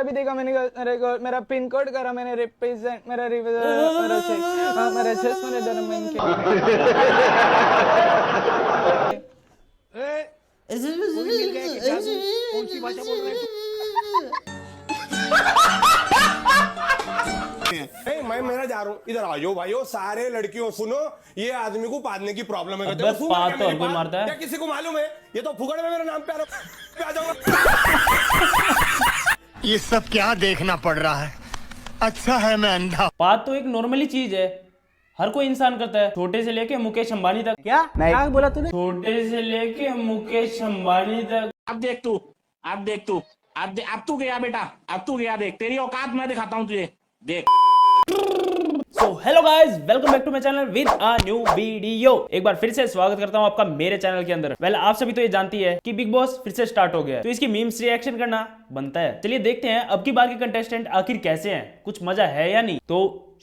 अभी देखा मैंने मेरा पिन कोड करा मैंने रिप्रेजेंट मेरा मेरा चेस्ट मेरे दरमियान के कौन सी भाषा बोल रहे हैं? मैं मेरा जा रहा हूँ, इधर आओ भाइयों सारे लड़कियों सुनो, ये आदमी को पादने की प्रॉब्लम है। बस पाद तो हमको मारता है। क्या किसी को मालूम है? ये तो फुकड़ में मेरे नाम पे आ जाऊंगा। ये सब क्या देखना पड़ रहा है? अच्छा है मैं अंधा। पाद तो एक नॉर्मली चीज है, हर कोई इंसान करता है, छोटे से लेके मुकेश अंबानी तक। क्या बोला तूने? छोटे से लेके मुकेश अंबानी तक। अब देख तू अब तू गया बेटा, अब तू गया, देख तेरी औकात मैं दिखाता हूँ तुझे, देख। So hello guys, welcome back to my channel with a new video. एक बार फिर से स्वागत करता हूं आपका मेरे चैनल के अंदर। वेल आप सभी तो ये जानती है कि बिग बॉस फिर से स्टार्ट हो गया है, तो इसकी मीम्स रिएक्शन करना बनता है। चलिए देखते हैं अब की बार के कंटेस्टेंट आखिर कैसे हैं, कुछ मजा है या नहीं। तो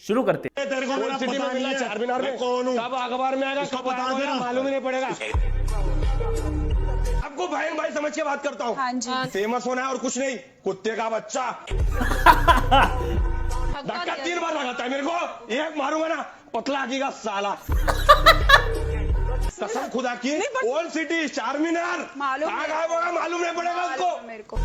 शुरू करते हैं। तेरे को मेरा पता नहीं है, चारमीनार में कौन हूँ, कब अखबार में आएगा, कब आएगा मालूम ही नहीं पड़ेगा। आपको भाई भाई समझ के बात करता हूँ। हाँ जी। फेमस होना है और कुछ नहीं, कुत्ते का बच्चा। धक्का 3 बार लगाता है मेरे को, एक मारूंगा ना पतला की का साला। कसम खुदा की, ओल्ड सिटी चारमीनार कहाँ गायब होगा मालूम नहीं पड़ेगा उसको। मेरे को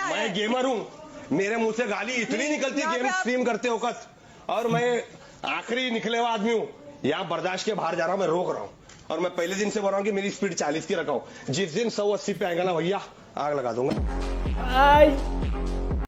मैं गेमर हूँ, मेरे मुंह से गाली इतनी निकलती है गेम स्ट्रीम करते वक्त, और मैं आखिरी निकले हुआ आदमी हूँ। यहाँ बर्दाश्त के बाहर जा रहा हूँ, मैं रोक रहा हूँ, और मैं पहले दिन से बोल रहा हूँ कि मेरी स्पीड 40 की रखा हूँ। जिस दिन 180 पे आएगा ना भैया, आग लगा दूंगा।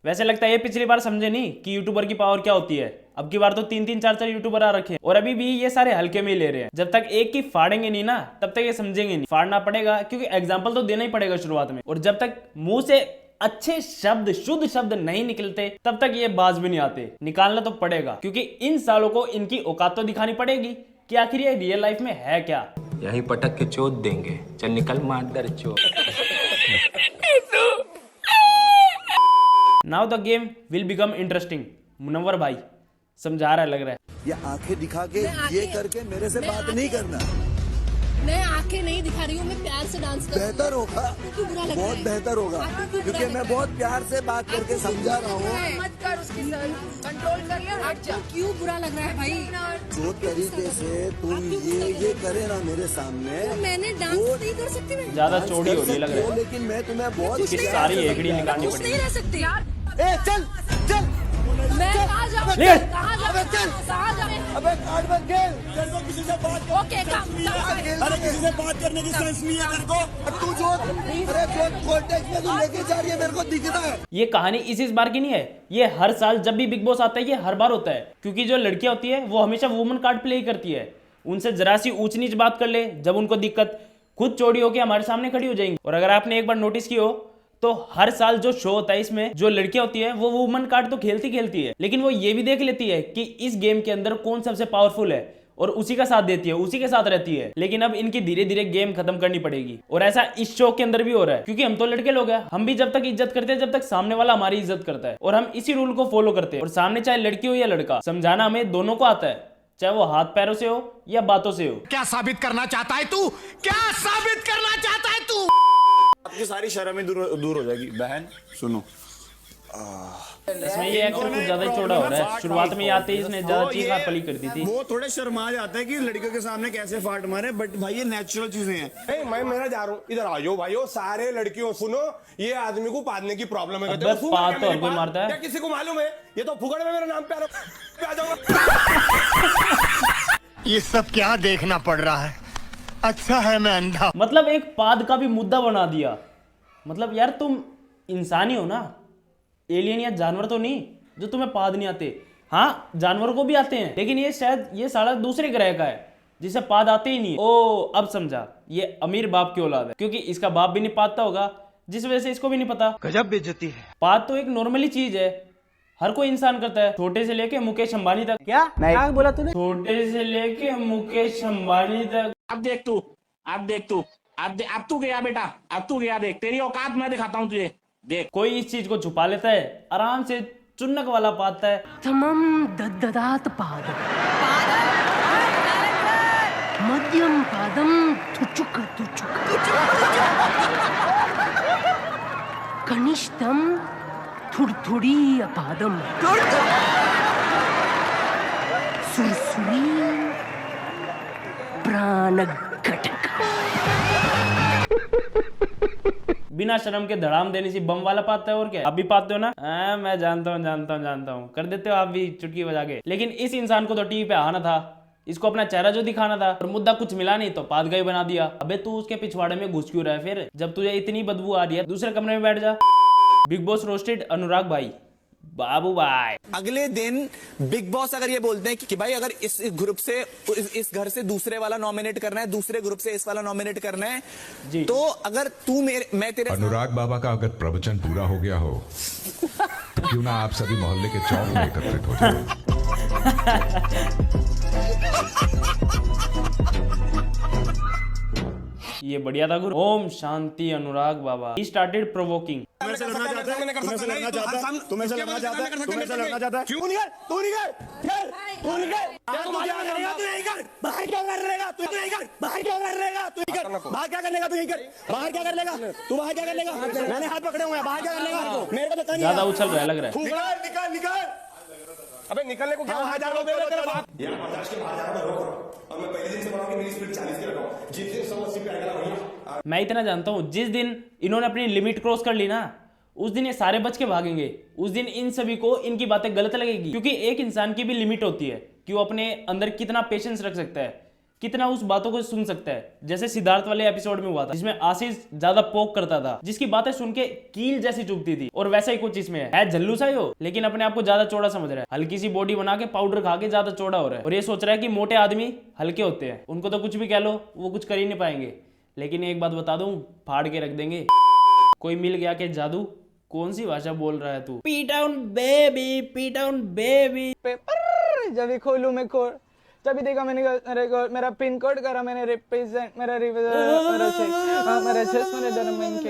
वैसे लगता है ये पिछली बार समझे नहीं कि यूट्यूबर की पावर क्या होती है। अब की बार तो 3-3, 4-4 यूट्यूबर आ रखे हैं, और अभी भी ये सारे हल्के में ही ले रहे हैं। जब तक एक की फाड़ेंगे नहीं ना, तब तक ये समझेंगे नहीं। फाड़ना पड़ेगा, क्योंकि एग्जाम्पल तो देना ही पड़ेगा शुरुआत में, और जब तक मुंह से अच्छे शब्द, शुद्ध शब्द नहीं निकलते, तब तक ये बाज भी नहीं आते। निकालना तो पड़ेगा, क्योंकि इन सालों को इनकी औकात तो दिखानी पड़ेगी कि आखिर ये रियल लाइफ में है क्या। यही पटक के चोट देंगे, चल निकल मार चोट। Now the game will become interesting. Munawar भाई समझा रहा है, लग रहा है। ये आंखें दिखा के ये करके मेरे से बात नहीं करना। मैं आंखें नहीं दिखा रही हूँ, मैं प्यार से डांस कर रही हूँ। बेहतर होगा, बहुत बेहतर होगा, क्योंकि मैं बहुत प्यार से बात करके समझा रहा हूँ। मत कर उसके सर, कंट्रोल कर लिया, हट जा। क्यों बुरा लग रहा है भाई? जो तरीके से तुम ये करे ना मेरे सामने, तो मैंने डांस नहीं कर सकती मैं। ज्यादा चौड़ी हो रही लग रहा है, लेकिन मैं तुम्हें बहुत इसकी सारी एकड़ी निकालनी कुछ नहीं पड़ेगी। रह सकते यार। चल चल, मैं कहाँ जाऊँ? ले। कहाँ जाऊँ? अबे कार्ड मत खेल। तेरे को किसी से बात ओके काम। अरे किसी से बात करने की सेंस नहीं है मेरे को। तू जो कॉन्टेक्ट में तू लेके जा रही है मेरे को दिखता है। ये कहानी इस बार की नहीं है, ये हर साल जब भी बिग बॉस आता है ये हर बार होता है। क्योंकि जो लड़कियां होती है वो हमेशा वुमन कार्ड प्ले करती है। उनसे जरा सी ऊंच नीच बात कर ले, जब उनको दिक्कत, खुद चौड़ी होकर हमारे सामने खड़ी हो जाएंगी। और अगर आपने एक बार नोटिस की हो तो हर साल जो शो होता है इसमें जो लड़कियां होती है वो वुमन कार्ड तो खेलती है, लेकिन वो ये भी देख लेती है कि इस गेम के अंदर कौन सबसे पावरफुल है, और उसी का साथ देती है, उसी के साथ रहती है। लेकिन अब इनकी धीरे धीरे गेम खत्म करनी पड़ेगी, और ऐसा इस शो के अंदर भी हो रहा है। क्योंकि हम तो लड़के लोग हैं, हम भी जब तक इज्जत करते हैं जब तक सामने वाला हमारी इज्जत करता है, और हम इसी रूल को फॉलो करते हैं। और सामने चाहे लड़की हो या लड़का, समझाना हमें दोनों को आता है, चाहे वो हाथ पैरों से हो या बातों से हो। क्या साबित करना चाहता है तू? क्या साबित करना चाहता है तू? आपकी सारी शर्में दूर हो जाएगी बहन। सुनो, इसमें ये एक्टर कुछ ज्यादा ही चौड़ा हो रहा है। शुरुआत में आते ही इसने ज्यादा चीज पली कर दी थी। वो थोड़े शर्मा जाते हैं कि लड़कियों के सामने कैसे फाट मारे, बट भाई ये नेचुरल चीजें हैं। मैं मेरा जा रहा हूँ, इधर आओ भाइयों सारे लड़कियों सुनो, ये आदमी को पादने की प्रॉब्लम है। बस पाद तो हमको मारता है। क्या किसी को मालूम है? ये तो फुकड़ में मेरे नाम पे आ जाऊंगा। ये सब क्या देखना पड़ रहा है? अच्छा है मैं अंधा। मतलब एक पाद का भी मुद्दा बना दिया। मतलब यार तुम इंसान ही हो ना, एलियन या जानवर तो नहीं जो तुम्हें पाद नहीं आते। हाँ जानवरों को भी आते हैं, लेकिन ये शायद ये साला दूसरे ग्रह का है जिसे पाद आते ही नहीं। ओ अब समझा, ये अमीर बाप की औलाद है, क्योंकि इसका बाप भी नहीं पादता होगा, जिस वजह से इसको भी नहीं पता। गजब बेइज्जती है। पाद तो एक नॉर्मली चीज है, हर कोई इंसान करता है, छोटे से लेके मुकेश अंबानी तक। क्या बोला तूने? छोटे से लेके मुकेश अंबानी तक। अब देख तू अब तू गया बेटा, अब तू गया, देख तेरी औकात मैं दिखाता हूँ तुझे, देख। कोई इस चीज को छुपा लेता है, आराम से चुन्नक वाला पाता है। तमम दददात पादम मध्यम पादम तुचुक कनिष्ठम थुड़थुड़ी अपादम सुरसुरी प्राणघटक। बिना शर्म के धड़ाम देने से बम वाला पाता है और क्या? आप भी पाते हो ना? मैं जानता हूँ कर देते हो आप भी चुटकी बजा के। लेकिन इस इंसान को तो टीवी पे आना था, इसको अपना चेहरा जो दिखाना था, और मुद्दा कुछ मिला नहीं तो पादगाई बना दिया। अबे तू उसके पिछवाड़े में घुस क्यों रहा है फिर? जब तुझे इतनी बदबू आ रही है दूसरे कमरे में बैठ जा। बिग बॉस रोस्टेड अनुराग भाई, बाबू भाई। अगले दिन बिग बॉस अगर ये बोलते हैं कि भाई अगर इस ग्रुप से इस घर से दूसरे वाला नॉमिनेट करना है, दूसरे ग्रुप से इस वाला नॉमिनेट करना है जी, तो अगर तू मैं तेरे अनुराग बाबा का अगर प्रवचन पूरा हो गया हो तो क्यों ना आप सभी मोहल्ले के चौक में एकत्रित हो जाए। ये बढ़िया था गुरु। ओम शांति अनुराग बाबा। He started provoking. तुम्हें से लड़ना चाहता है, तुम्हें से लड़ना चाहता है, तुम्हें से लड़ना चाहता है, तुम्हें से लड़ना चाहता है। क्यों नहीं कर? तू नहीं कर, तू नहीं कर। तू क्या करेगा? तू नहीं कर। बाहर क्या कर लेगा? तू नहीं कर। बाहर क्या कर लेगा? तू नहीं कर। बाहर क्या कर लेगा? तू नहीं कर। बाहर क्या कर लेगा? तू बाहर क्या कर लेगा? मैंने हाथ पकड़े हुए हैं, बाहर क्या कर लेगा? मेरे को पता नहीं। ज्यादा उछल रहा है लग रहा है। निकल निकल। अबे निकलने को क्या? बाहर जा रहा हूं तेरे बात। यार बर्दाश्त के बाहर जा रहा हूं, मैं रोक रहा हूं। और मैं पहले दिन से बोला कि मेरी स्पीड 40 की रखो। जिस दिन 180 पे आएगा भैया। मैं इतना जानता हूँ, जिस दिन इन्होंने अपनी लिमिट क्रॉस कर ली ना, उस दिन ये सारे बच के भागेंगे। उस दिन इन सभी को इनकी बातें गलत लगेगी, क्योंकि एक इंसान की भी लिमिट होती है कि वो अपने अंदर कितना पेशेंस रख सकता है, कितना उस बातों को सुन सकता है। जैसे सिद्धार्थ वाले एपिसोड में हुआ था, जिसमें आशीष ज्यादा पोक करता था, जिसकी बातें सुन के कील जैसी चुभती थी, और वैसा ही कुछ इसमें है झल्लू सा ही हो, लेकिन अपने आप को ज्यादा चौड़ा समझ रहा है। हल्की सी बॉडी बना के पाउडर खा के ज्यादा चौड़ा हो रहा है, और ये सोच रहा है कि मोटे आदमी हल्के होते हैं, उनको तो कुछ भी कह लो वो कुछ कर ही नहीं पाएंगे। लेकिन एक बात बता दूं, फाड़ के रख देंगे। कोई मिल गया के जादू, कौन सी भाषा बोल रहा है तू? P down baby, P down baby. Paper जब भी खोलूं मैं कोड, तभी देखा मैंने मेरा पिन कोड करा मैंने रिप्रेजेंट, मेरा मेरा चेस्ट मेरे दरमियान के।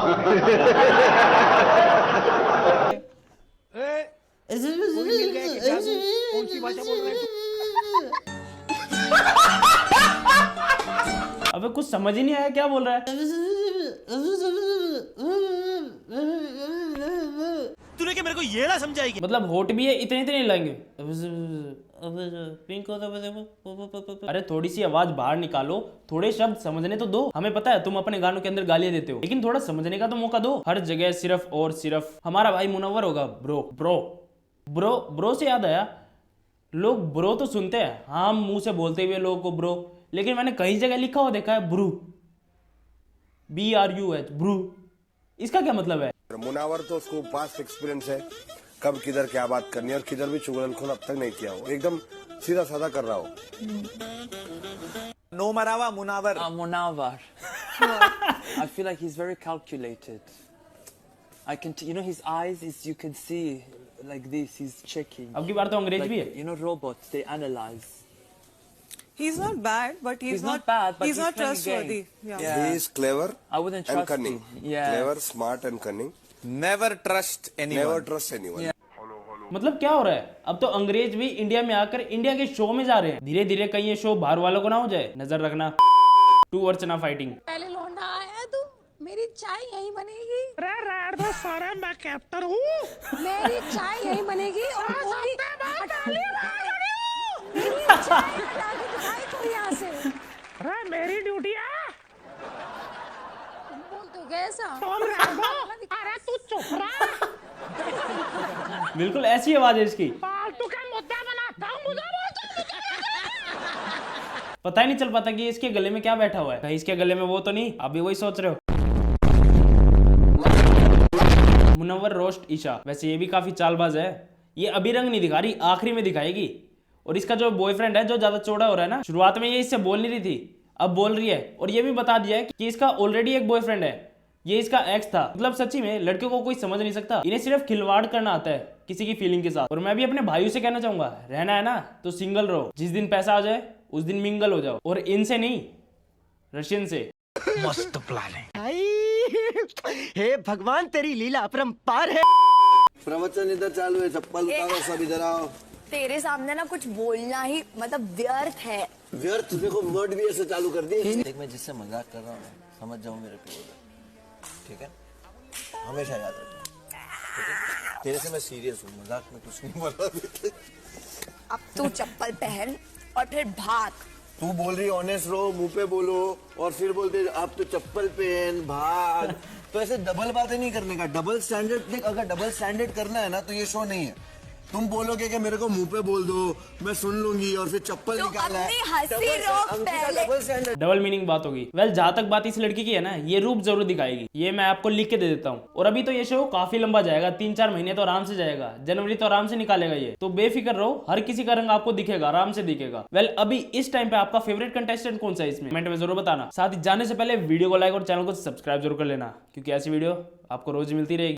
कोई मिल गया कि जादू, कौन सी भाषा बोल रहा है तू? अबे कुछ समझ ही नहीं आया क्या बोल रहा है। तूने क्या मेरे को ये ना समझाएगी? मतलब होट भी है, इतने इतने लाएंगे। अरे थोड़ी सी आवाज बाहर निकालो, थोड़े शब्द समझने तो दो। हमें पता है तुम अपने गानों के अंदर गालियां देते हो, लेकिन थोड़ा समझने का तो मौका दो। हर जगह सिर्फ और सिर्फ हमारा भाई मुनव्वर होगा ब्रो ब्रो ब्रो। ब्रो से याद आया, लोग ब्रो तो सुनते हैं, हाँ मुंह से बोलते हुए लोगों को ब्रो, लेकिन मैंने कई जगह लिखा हुआ देखा है ब्रू, BRUH ब्रू। इसका क्या मतलब है? मुनावर तो उसको पास्ट एक्सपीरियंस है, कब किधर क्या बात करनी है, और किधर भी चुगलखोर अब तक नहीं किया हो, एकदम सीधा साधा कर रहा हो। नो मरावा Munawar. Munawar. I feel like he's very calculated. I can, his eyes is, you can see like this. He's checking. अब की बार तो अंग्रेज भी है। Robots, they analyze. He's not bad, but he's not bad, but he's not trustworthy. Yeah. He is clever I wouldn't and trust cunning. him. Yeah. Clever, smart and cunning. Never trust anyone. Never trust anyone. मतलब क्या हो रहा है? अब तो अंग्रेज भी India में आकर इंडिया के शो में जा रहे हैं। धीरे धीरे कहीं ये शो बाहर वालों को ना हो जाए, नजर रखना। टू अर्चना फाइटिंग। पहले लौंडा आया तू, मेरी चाय यहीं बनेगी। सारा मैं कैप्टन हूँ। मेरी चाय यहीं बनेगी और मेरी चाय हटा के दिखाई तू यहाँ से। अरे मेरी ड्यूटी है। बोल तो कैसा? अरे तू चुप रहा। बिल्कुल ऐसी आवाज है इसकी। फालतू का मुद्दा बनाता हूँ, मुझे पता ही नहीं चल पाता कि इसके गले में क्या बैठा हुआ है। कहीं इसके गले में वो तो नहीं? आप भी वही सोच रहे हो। मुनव्वर रोस्ट ईशा। वैसे ये भी काफी चालबाज है, ये अभी रंग नहीं दिखा रही, आखिरी में दिखाएगी। और इसका जो बॉयफ्रेंड है जो ज्यादा चौड़ा हो रहा है ना, शुरुआत में ये इससे बोल नहीं रही थी, अब बोल रही है। और ये भी बता दिया है कि इसका ऑलरेडी एक बॉयफ्रेंड है, ये इसका एक्स था। मतलब सच्ची में लड़के को कोई समझ नहीं सकता, इन्हें सिर्फ खिलवाड़ करना आता है किसी की फीलिंग के साथ। और मैं भी अपने भाइयों से कहना चाहूंगा, रहना है ना तो सिंगल रहो, जिस दिन पैसा आ जाए उस दिन मिंगल हो जाओ। और इनसे नहीं, रशियन से। मस्त प्लान है। हे भगवान तेरी लीला अपरंपार है। प्रवचन इधर चालू है, चप्पल उतारो, सब इधर आओ। तेरे सामने ना कुछ बोलना ही मतलब व्यर्थ है। व्यर्थ? देखो वर्ड भी ऐसे चालू कर दिए। देख मैं जिससे मजाक कर रहा हूँ समझ जाओ मेरे को, ठीक है? हमेशा याद रखना, ठीक है? तेरे से मैं सीरियस हूँ, मजाक में कुछ नहीं बोला। अब तू चप्पल पहन और फिर भाग। तू बोल रही ऑनेस्ट रहो, मुंह पे बोलो, और फिर बोलते आप तो चप्पल पहन भाग। तो ऐसे डबल बातें नहीं करने का, डबल स्टैंडर्ड। देख, अगर डबल स्टैंडर्ड करना है ना तो ये शो नहीं है। तुम बोलोगे कि मेरे को मुंह पे बोल दो, मैं सुन लूंगी, और फिर चप्पल तो निकाला है। अपनी हंसी रोक पहले। Double standard. डबल मीनिंग बात होगी। वेल, जहां तक बात इस लड़की की है ना, ये रूप जरूर दिखाएगी, ये मैं आपको लिख के दे देता हूँ। और अभी तो ये शो काफी लंबा जाएगा, 3-4 महीने तो आराम से जाएगा, जनवरी तो आराम से निकालेगा ये, तो बेफिक्र रहो, हर किसी का रंग आपको दिखेगा, आराम से दिखेगा। वेल, अभी इस टाइम पे आपका फेवरेट कंटेस्टेंट कौन सा है इसमें, कमेंट में जरूर बताना। साथ ही जाने से पहले वीडियो को लाइक और चैनल को सब्सक्राइब जरूर कर लेना, क्योंकि ऐसी वीडियो आपको रोज मिलती रहेगी।